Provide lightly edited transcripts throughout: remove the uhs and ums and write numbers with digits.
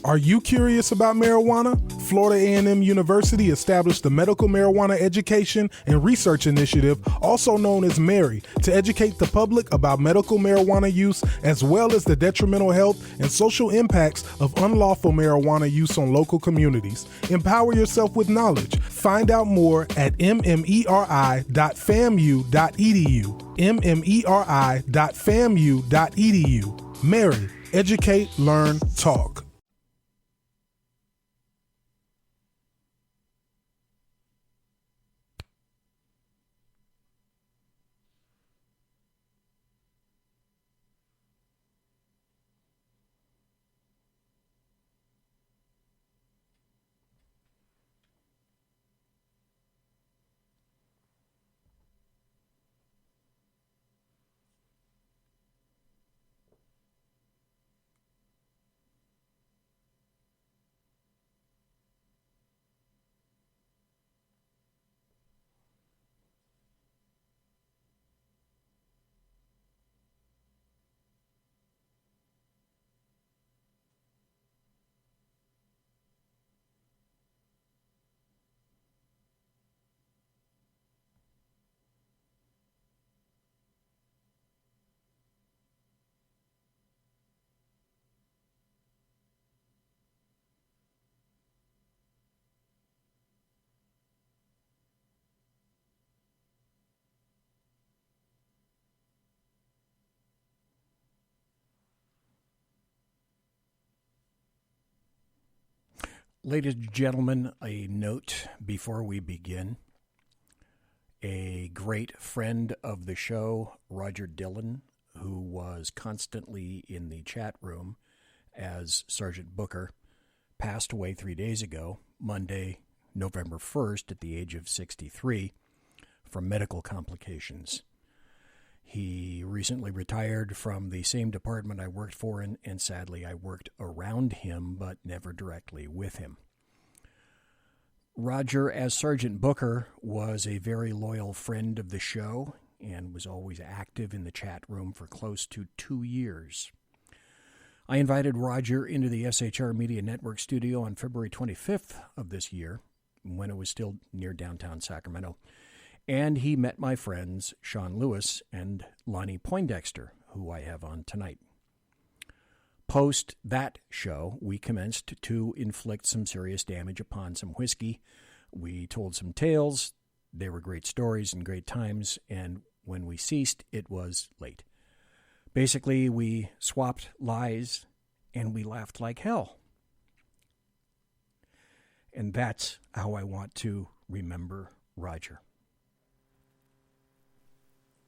Are you curious about marijuana? Florida A&M University established the Medical Marijuana Education and Research Initiative, also known as McGARY, to educate the public about medical marijuana use as well as the detrimental health and social impacts of unlawful marijuana use on local communities. Empower yourself with knowledge. Find out more at mmeri.famu.edu. mmeri.famu.edu. McGARY. Educate, learn, talk. Ladies and gentlemen, a note before we begin. A great friend of the show, Roger Dillon, who was constantly in the chat room as Sergeant Booker, passed away 3 days ago, Monday, November 1st, at the age of 63, from medical complications. He recently retired from the same department I worked for, and sadly I worked around him, but never directly with him. Roger, as Sergeant Booker, was a very loyal friend of the show and was always active in the chat room for close to 2 years. I invited Roger into the SHR Media Network studio on February 25th of this year, when it was still near downtown Sacramento. And he met my friends Sean Lewis and Lonnie Poindexter, who I have on tonight. Post that show, we commenced to inflict some serious damage upon some whiskey. We told some tales. They were great stories and great times, and when we ceased, it was late. Basically, we swapped lies, and we laughed like hell. And that's how I want to remember Roger.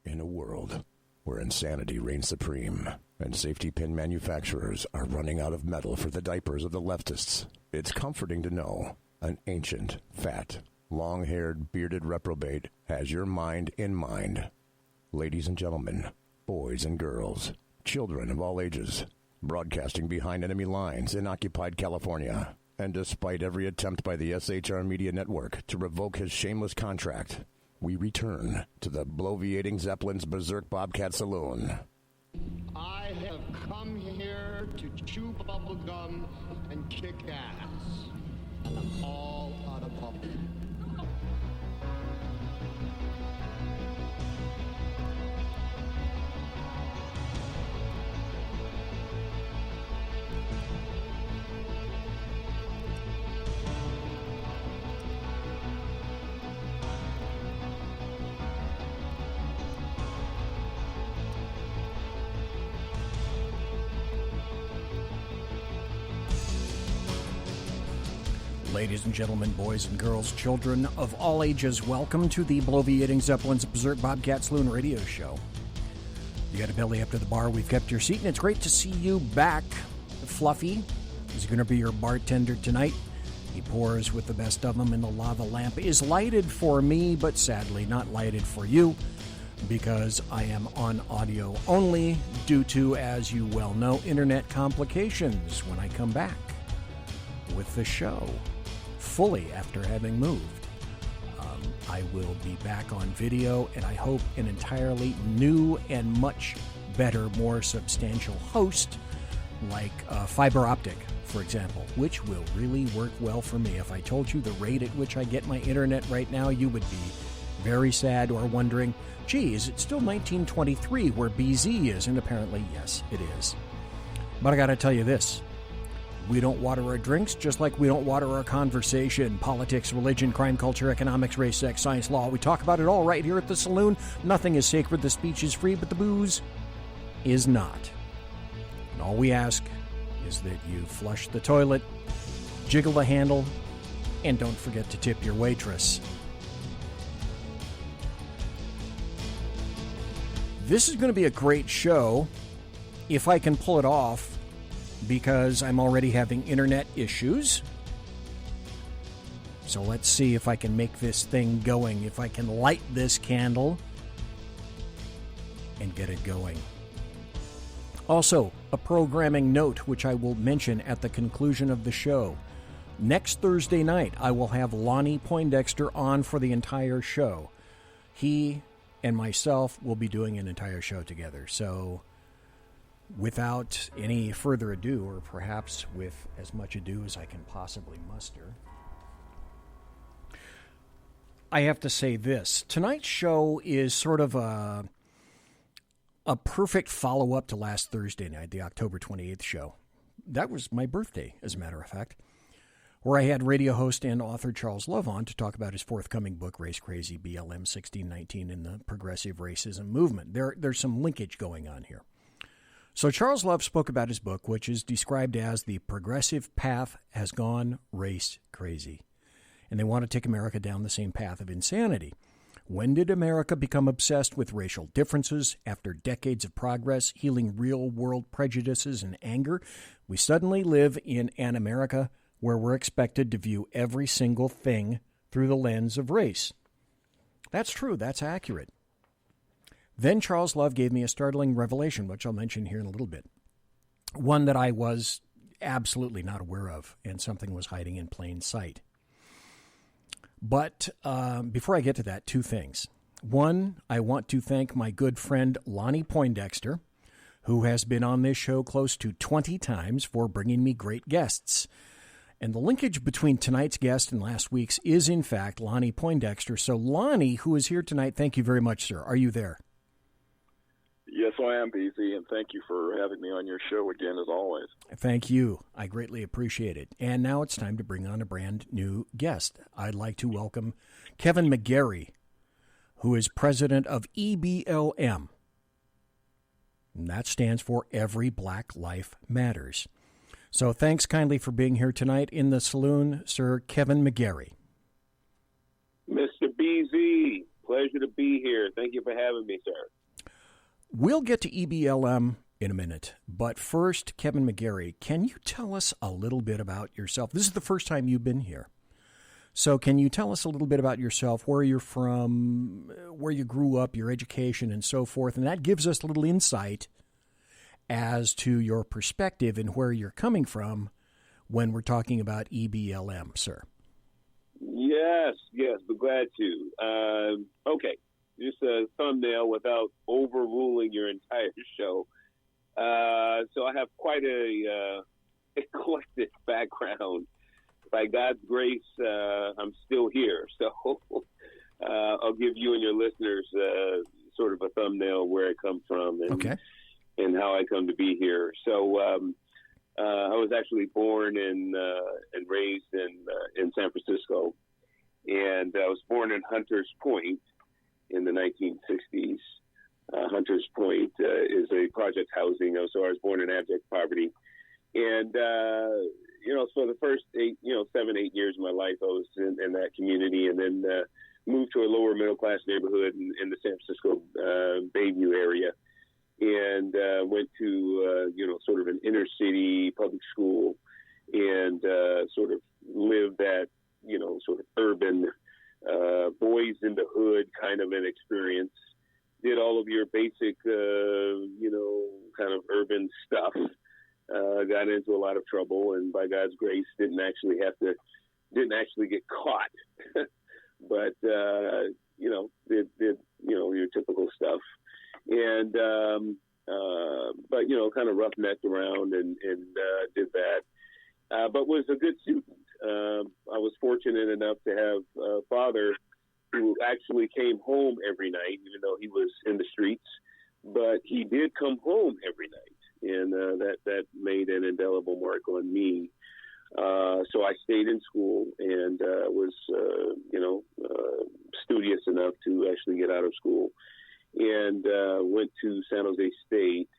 In a world where insanity reigns supreme and safety pin manufacturers are running out of metal for the diapers of the leftists, it's comforting to know an ancient, fat, long-haired, bearded reprobate has your mind in mind. Ladies and gentlemen, boys and girls, children of all ages, broadcasting behind enemy lines in occupied California, and despite every attempt by the SHR Media Network to revoke his shameless contract, we return to the bloviating Zeppelin's Berserk Bobcat Saloon. I have come here to chew bubble gum and kick ass. And I'm all out of bubble. Ladies and gentlemen, boys and girls, children of all ages, welcome to the Bloviating Zeppelin's Berserk Bobcat Saloon radio show. You got a belly up to the bar, we've kept your seat, and it's great to see you back. Fluffy is going to be your bartender tonight. He pours with the best of them, and the lava lamp is lighted for me, but sadly not lighted for you, because I am on audio only due to, as you well know, internet complications when I come back with the show. Fully after having moved. I will be back on video, and I hope an entirely new and much better, more substantial host, like fiber optic for example, which will really work well for me. If I told you the rate at which I get my internet right now, you would be very sad or wondering, gee, is it still 1923 where BZ is? And apparently, yes, it is. But I got to tell you this. We don't water our drinks just like we don't water our conversation. Politics, religion, crime, culture, economics, race, sex, science, law. We talk about it all right here at the saloon. Nothing is sacred. The speech is free, but the booze is not. And all we ask is that you flush the toilet, jiggle the handle, and don't forget to tip your waitress. This is going to be a great show if I can pull it off, because I'm already having internet issues. So let's see if I can make this thing going, if I can light this candle and get it going. Also, a programming note which I will mention at the conclusion of the show. Next Thursday night, I will have Lonnie Poindexter on for the entire show. He and myself will be doing an entire show together. So without any further ado, or perhaps with as much ado as I can possibly muster, I have to say this. Tonight's show is sort of a perfect follow-up to last Thursday night, the October 28th show. That was my birthday, as a matter of fact, where I had radio host and author Charles Love on to talk about his forthcoming book, Race Crazy, BLM 1619 and the Progressive Racism Movement. There's some linkage going on here. So Charles Love spoke about his book, which is described as The Progressive Path Has Gone Race Crazy. And they want to take America down the same path of insanity. When did America become obsessed with racial differences? After decades of progress, healing real-world prejudices and anger, we suddenly live in an America where we're expected to view every single thing through the lens of race. That's true. That's accurate. Then Charles Love gave me a startling revelation, which I'll mention here in a little bit. One that I was absolutely not aware of, and something was hiding in plain sight. But before I get to that, two things. One, I want to thank my good friend Lonnie Poindexter, who has been on this show close to 20 times, for bringing me great guests. And the linkage between tonight's guest and last week's is, in fact, Lonnie Poindexter. So Lonnie, who is here tonight, thank you very much, sir. Are you there? Yes, I am, BZ, and thank you for having me on your show again, as always. Thank you. I greatly appreciate it. And now it's time to bring on a brand new guest. I'd like to welcome Kevin McGARY, who is president of EBLM. And that stands for Every Black Life Matters. So thanks kindly for being here tonight in the saloon, Sir Kevin McGARY. Mr. BZ, pleasure to be here. Thank you for having me, sir. We'll get to EBLM in a minute, but first, Kevin McGARY, can you tell us a little bit about yourself? This is the first time you've been here. So can you tell us a little bit about yourself, where you're from, where you grew up, your education, and so forth? And that gives us a little insight as to your perspective and where you're coming from when we're talking about EBLM, sir. Yes, be glad to. Okay. Just a thumbnail without overruling your entire show. So I have quite a eclectic background. By God's grace, I'm still here. So I'll give you and your listeners sort of a thumbnail where I come from and how I come to be here. So I was actually born and raised in San Francisco, and I was born in Hunters Point in the 1960s. Hunters Point is a project housing, so I was born in abject poverty. And, so the first 7, 8 years of my life, I was in that community, and then moved to a lower middle class neighborhood in the San Francisco Bayview area, and went to, sort of an inner city public school, and sort of lived that, sort of urban boys in the hood kind of an experience. Did all of your basic, kind of urban stuff. Got into a lot of trouble, and by God's grace, didn't actually get caught. But did your typical stuff, and but kind of roughnecked around and did that. but was a good student. I was fortunate enough to have a father who actually came home every night, even though he was in the streets. But he did come home every night, and that made an indelible mark on me. So I stayed in school and was, studious enough to actually get out of school, and went to San Jose State.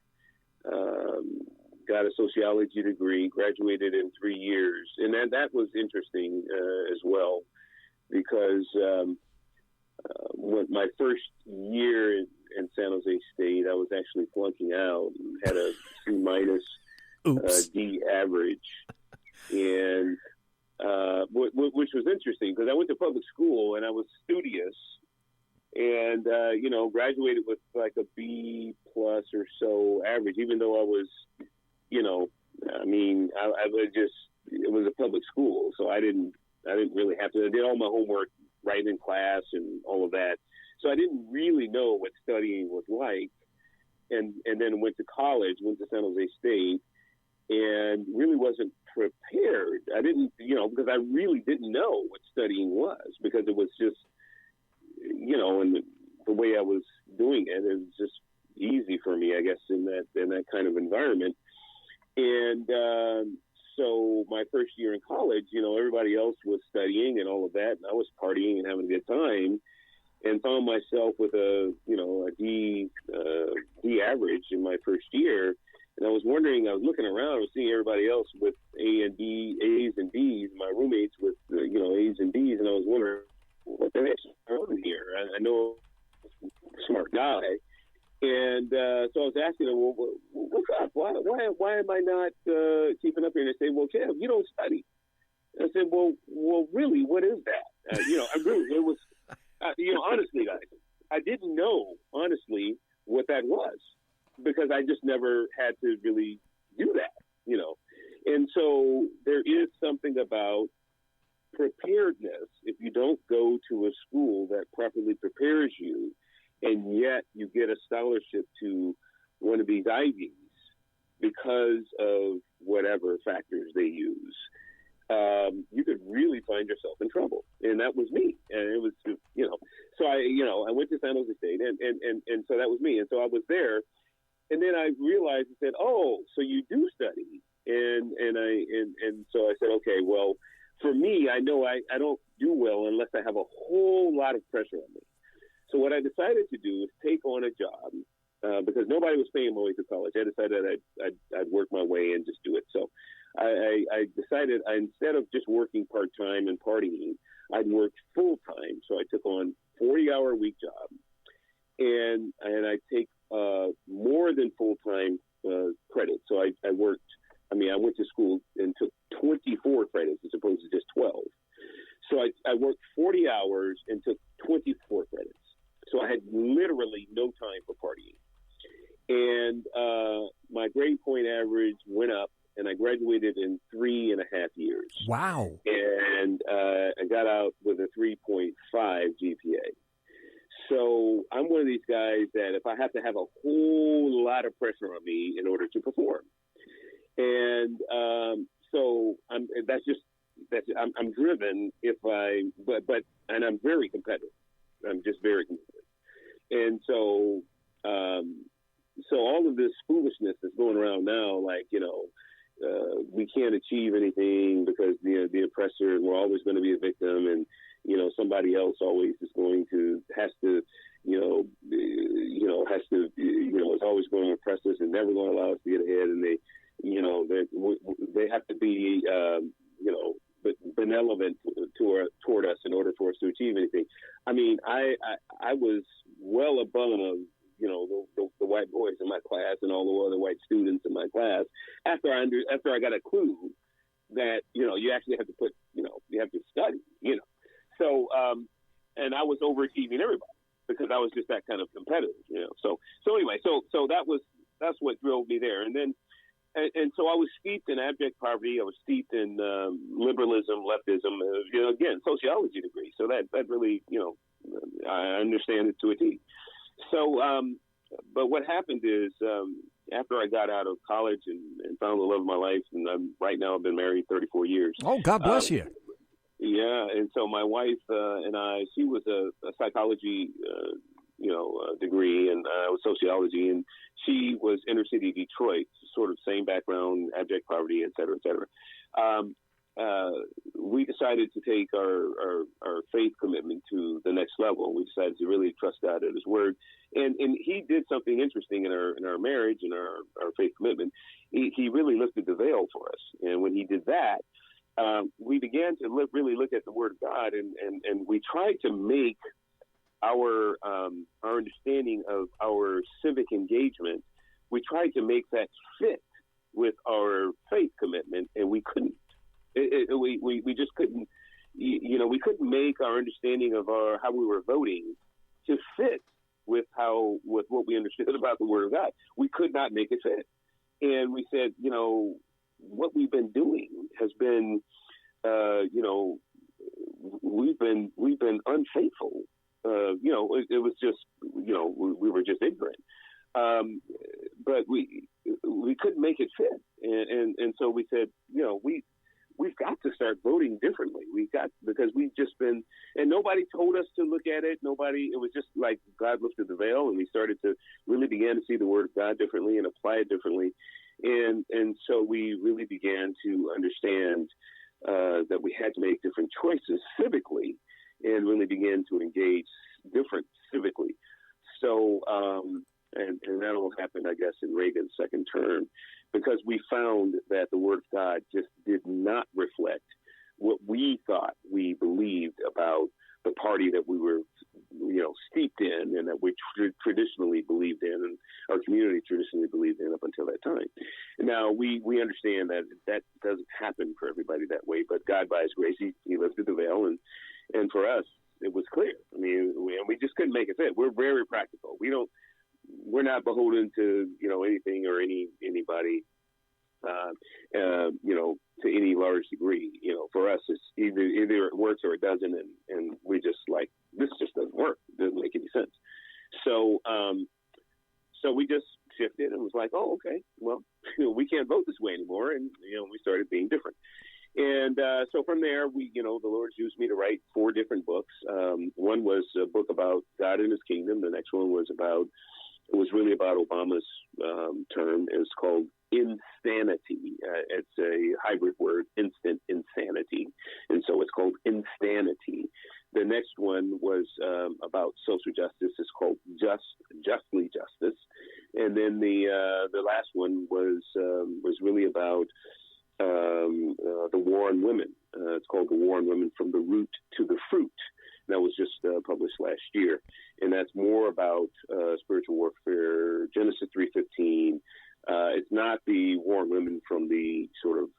Got a sociology degree, graduated in 3 years. And that was interesting as well, because when my first year in San Jose State, I was actually flunking out and had a C- D average. And which was interesting, because I went to public school and I was studious, and graduated with like a B+ or so average, even though I was, it was a public school, so I didn't really have to. I did all my homework right in class and all of that, so I didn't really know what studying was like. And then went to college, went to San Jose State, and really wasn't prepared. I didn't, because I really didn't know what studying was, because it was just, and the way I was doing it was just easy for me, I guess, in that kind of environment. And so my first year in college, everybody else was studying and all of that, and I was partying and having a good time, and found myself with a D average in my first year. And I was wondering, I was looking around, I was seeing everybody else with A's and B's, my roommates with, A's and B's, and I was wondering, what the heck's going on here? I know I'm a smart guy. And so I was asking them, well, what's up? Why am I not keeping up here? And they say, well, Kev, you don't study. And I said, well, really, what is that? It was, honestly, guys, I didn't know, honestly, what that was, because I just never had to really do that, And so there is something about preparedness. If you don't go to a school that properly prepares you, and yet you get a scholarship to one of these Ivies because of whatever factors they use, you could really find yourself in trouble. And that was me. And it was, so I went to San Jose State, and so that was me. And so I was there. And then I realized and said, oh, so you do study. And so I said, okay, well, for me, I know I don't do well unless I have a whole lot of pressure on me. So what I decided to do is take on a job, because nobody was paying my way through college. I decided I'd work my way and just do it. So I decided instead of just working part-time and partying, I'd work full-time. So I took on 40-hour-a-week job, and I take more than full-time credit. So I went to school and took 24 credits as opposed to just 12. So I worked 40 hours and took 24 credits. So I had literally no time for partying. And my grade point average went up, and I graduated in 3.5 years. Wow. And I got out with a 3.5 GPA. So I'm one of these guys that if I have to have a whole lot of pressure on me in order to perform. And I'm driven and I'm very competitive. I'm just very competitive. And so all of this foolishness that's going around now, like, we can't achieve anything because the oppressor, we're always going to be a victim, and somebody else always is is always going to oppress us and never going to allow us to get ahead, and they have to be benevolent toward us in order for us to achieve anything. I mean, I was well above the white boys in my class and all the other white students in my class after I got a clue that you actually have to you have to study, So and I was overachieving everybody because I was just that kind of competitive, So anyway, so that's what drove me there, and then. And so I was steeped in abject poverty. I was steeped in liberalism, leftism, again, sociology degree. So that really, I understand it to a T. So, but what happened is after I got out of college and found the love of my life, and right now I've been married 34 years. Oh, God bless you. Yeah, and so my wife and I, she was a psychology, degree, and I was sociology, and she was inner city Detroit, sort of same background, abject poverty, et cetera, et cetera. We decided to take our faith commitment to the next level. We decided to really trust God at His word, and He did something interesting in our marriage and our faith commitment. He really lifted the veil for us, and when He did that, we began to really look at the Word of God, and we tried to make our understanding of our civic engagement. We tried to make that fit with our faith commitment, and we couldn't. We just couldn't. We couldn't make our understanding of how we were voting to fit with what we understood about the Word of God. We could not make it fit, and we said, what we've been doing has been, we've been unfaithful. It was just, we were just ignorant. But we couldn't make it fit. And so we said, we've got to start voting differently. Because we've just been, and nobody told us to look at it. It was just like God lifted the veil, and we started to really begin to see the Word of God differently and apply it differently. And so we really began to understand that we had to make different choices civically, and really began to engage different civically. So, and that all happened, I guess, in Reagan's second term, because we found that the Word of God just did not reflect what we thought we believed about the party that we were, steeped in, and that we traditionally believed in, and our community traditionally believed in up until that time. Now, we understand that doesn't happen for everybody that way, but God, by His grace, He lifted the veil, and for us, it was clear. I mean, we just couldn't make it fit. We're very practical. We're not beholden to, anything or anybody, to any large degree. For us, it's either it works or it doesn't, and we just like, this just doesn't work. It doesn't make any sense. So we just shifted and was like, oh, okay, well, we can't vote this way anymore, and we started being different. And so from there, the Lord used me to write 4 different books. One was a book about God and His kingdom. The next one was really about Obama's term. It's called insanity. It's a hybrid word, instant insanity. And so it's called Insanity. The next one was about social justice. It's called Justly Justice. And then the last one was really about the war on women. It's called The War on Women, From the Root to the Fruit. That was just published last year. And that's more about spiritual warfare, Genesis 3:15. It's not the war on women from the sort of,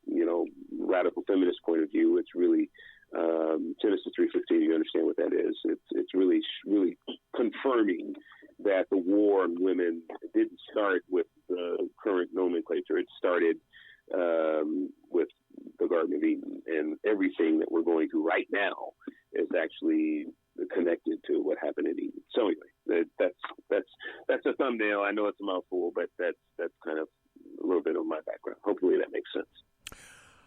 radical feminist point of view. It's really Genesis 3:15. You understand what that is. It's really confirming that the war on women didn't start with the current nomenclature. It started with the Garden of Eden, and everything that we're going through right now is actually connected to what happened in Eden. So anyway, that's a thumbnail. I know it's a mouthful, but that's kind of a little bit of my background. Hopefully that makes sense.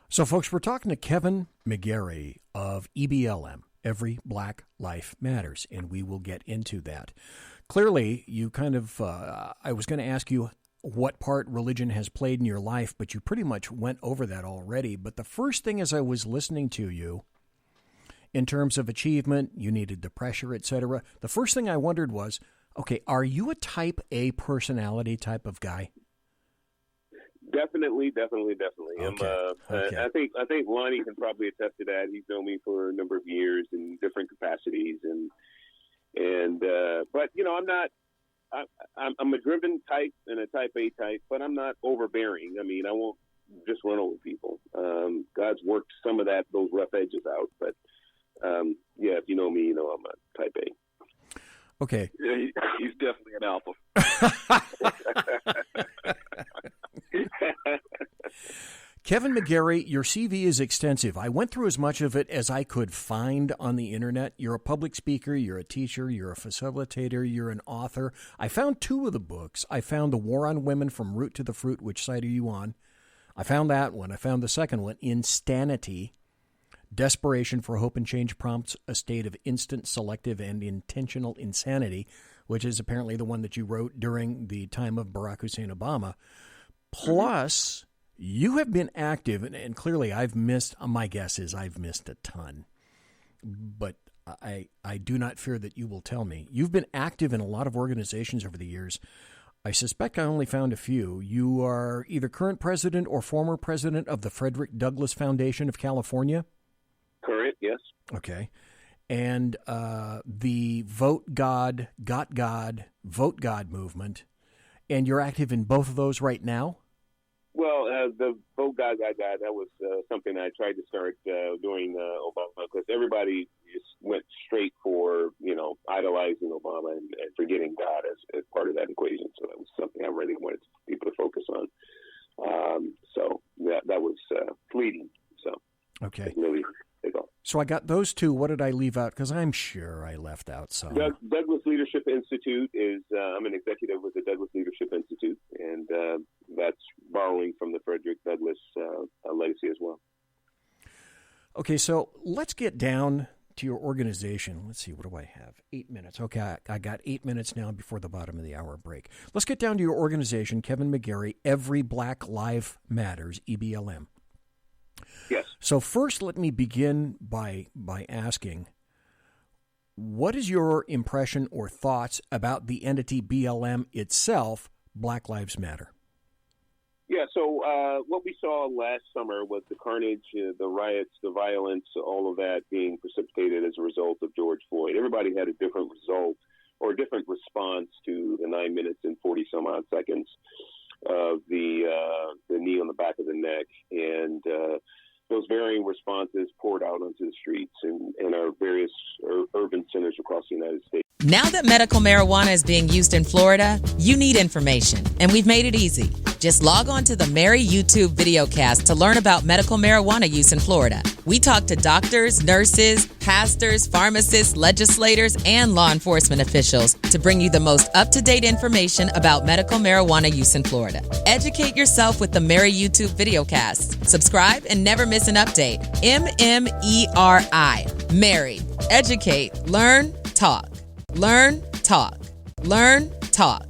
So, folks, we're talking to Kevin McGARY of EBLM, Every Black Life Matters, and we will get into that. Clearly, you kind of, I was going to ask you what part religion has played in your life, but you pretty much went over that already. But the first thing as I was listening to you, in terms of achievement, you needed the pressure, etc. The first thing I wondered was, okay, are you a type A personality type of guy? Definitely. Okay. I think Lonnie can probably attest to that. He's known me for a number of years in different capacities, but I'm not. I'm a driven type and a type A type, but I'm not overbearing. I mean, I won't just run over people. God's worked some of those rough edges out, but if you know me, you know I'm a type A. Okay. Yeah, he's definitely an alpha. Kevin McGARY, your CV is extensive. I went through as much of it as I could find on the internet. You're a public speaker, you're a teacher, you're a facilitator, you're an author. I found 2 of the books. I found The War on Women, From Root to the Fruit. Which side are you on? I found that one. I found the second one, Insanity. Desperation for Hope and Change Prompts a State of Instant, Selective, and Intentional Insanity, which is apparently the one that you wrote during the time of Barack Hussein Obama. Plus, you have been active, and clearly my guess is I've missed a ton, but I do not fear that you will tell me. You've been active in a lot of organizations over the years. I suspect I only found a few. You are either current president or former president of the Frederick Douglass Foundation of California. Current, yes. Okay. And the Vote God, Got God, Vote God movement. And you're active in both of those right now? Well, the Vote God, that was something I tried to start during Obama, because everybody just went straight for, idolizing Obama and forgetting God as part of that equation. So that was something I really wanted people to focus on. So that was fleeting. So okay. Really big off. So I got those 2. What did I leave out? Because I'm sure I left out some. Douglass Leadership Institute is, I'm an executive with the Douglass Leadership Institute, and that's borrowing from the Frederick Douglass legacy as well. Okay, so let's get down to your organization. Let's see, what do I have? 8 minutes. Okay, I got 8 minutes now before the bottom of the hour break. Let's get down to your organization, Kevin McGARY, Every Black Life Matters, EBLM. Yes. So first, let me begin by asking, what is your impression or thoughts about the entity BLM itself, Black Lives Matter? Yeah, so what we saw last summer was the carnage, the riots, the violence, all of that being precipitated as a result of George Floyd. Everybody had a different result or a different response to the 9 minutes and 40-some-odd seconds of the knee on the back of the neck. And those varying responses poured out onto the streets in our various urban centers across the United States. Now that medical marijuana is being used in Florida, you need information, and we've made it easy. Just log on to the McGARY YouTube videocast to learn about medical marijuana use in Florida. We talk to doctors, nurses, pastors, pharmacists, legislators, and law enforcement officials to bring you the most up-to-date information about medical marijuana use in Florida. Educate yourself with the McGARY YouTube videocast. Subscribe and never miss an update. MMERI. McGARY. Educate. Learn. Talk. Learn. Talk. Learn. Talk.